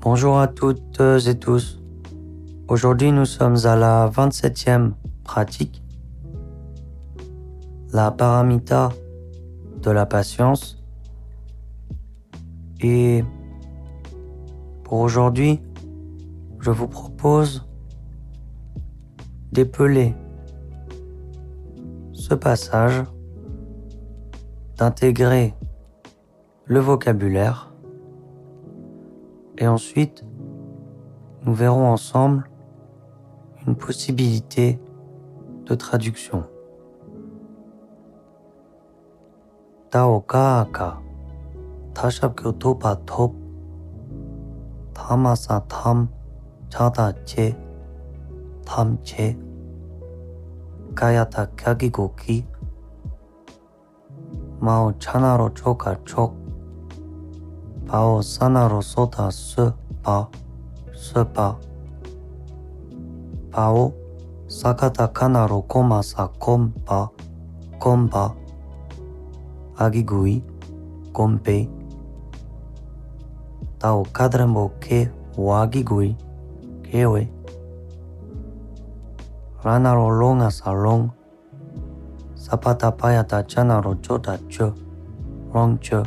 Bonjour à toutes et tous. Aujourd'hui, nous sommes à la 27e pratique, la paramita de la patience. Et pour aujourd'hui, je vous propose d'épeler ce passage, d'intégrer le vocabulaire et ensuite nous verrons ensemble une possibilité de traduction. Taokaka, Tashakyoto Patop, Tamasa Tam, Chata Che, Tam Che, Kayata Kagigoki, Mao Chanaro Choka Chok, Pao Sanaro Sota Se Pa, Pao Sakata Kanaro Komasa Kompa, Kompa, Agigui, Kompe, Tao Kadrembo Ke Wagigui, Kewe, Ranaro Longa Salong, Sapata Payata Chanaro Chota Cho, Rong Cho,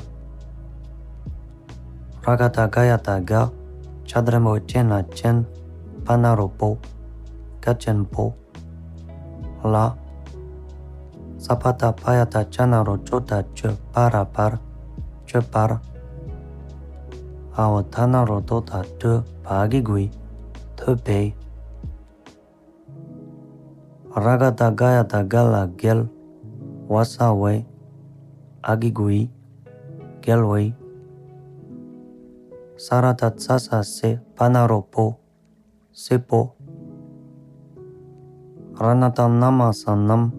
Ragata Gayata Ga, Chadremo Chena Chen, Panaro Po, Kachen Po, La, Sapata Payata Chanaro Chota Cho, Par, Cho Par, Ao Tanaro Tota Te, Pagigui, Te Pei, Ragata Gayata Gala Gel, Wasawe, Agigui, Gelwei, Sarata Tsasa Se, Panaropo, Sepo, Ranata Nama Sanam,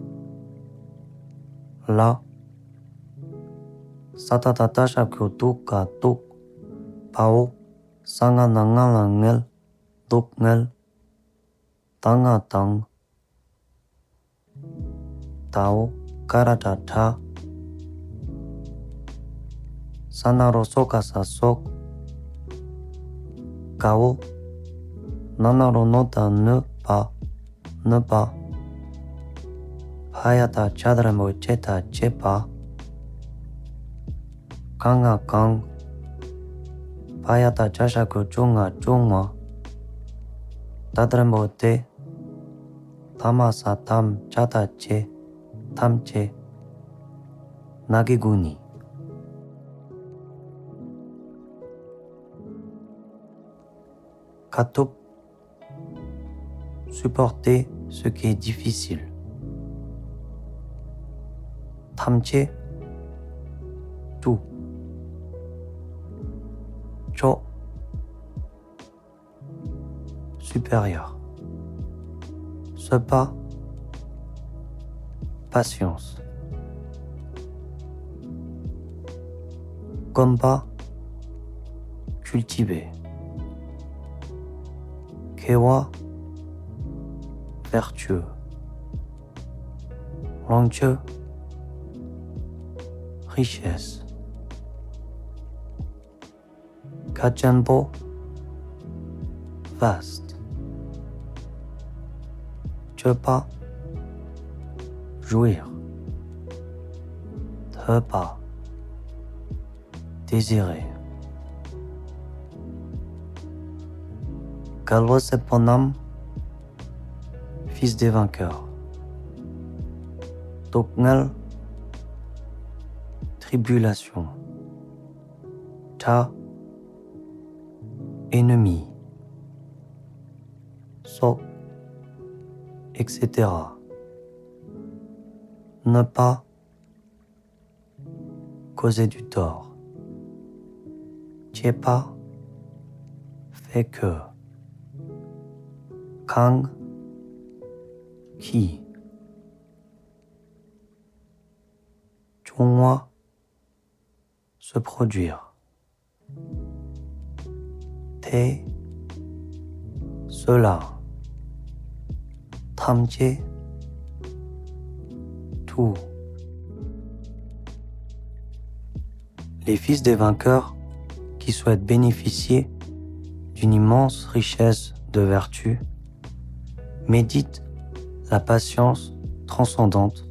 La, Satata Tasha Kyoto Ka Tuk, Pao, Sanga Nangala Ngel, Duk Ngel, Tanga Tang, Tao, Karata Ta, Sanaro Soka Sa Sok, Kao, Nanaro Nota Ne Pa, Hayata Chadramo Cheta Chepa, Kanga Kang, Payata Chashaku Chunga, Tadramo Te, Tamasa Tam Chata Che, Tam Che, Nagiguni. Katop, supporter ce qui est difficile. Tamche, tout. Cho, supérieur. Ce pas, patience. Kompa, cultiver. Kewa, vertueux. Rongche, richesse. Kachanpo, vaste. Chepa, jouir. Tepa, désirer. Kalwaseponam, fils des vainqueurs. Tokngal, tribulation. Ta, ennemi. Sok, etc. Ne pas causer du tort. Tiepa, fait que. Kang, qui. Chungwa, se produire. Te, cela. Thamje, tout. Les fils des vainqueurs qui souhaitent bénéficier d'une immense richesse de vertus méditent la patience transcendante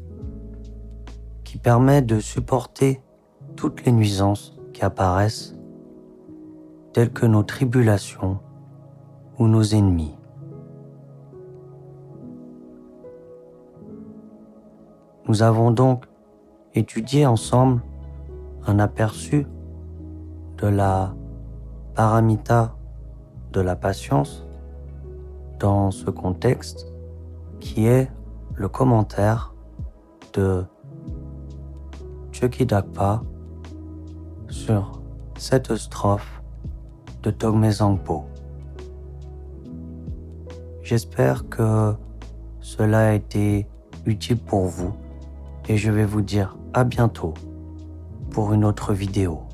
qui permet de supporter toutes les nuisances qui apparaissent, telles que nos tribulations ou nos ennemis. Nous avons donc étudié ensemble un aperçu de la paramita de la patience dans ce contexte qui est le commentaire de Chökyi-dakpa sur cette strophe de Togme Zangpo. J'espère que cela a été utile pour vous et je vais vous dire à bientôt pour une autre vidéo.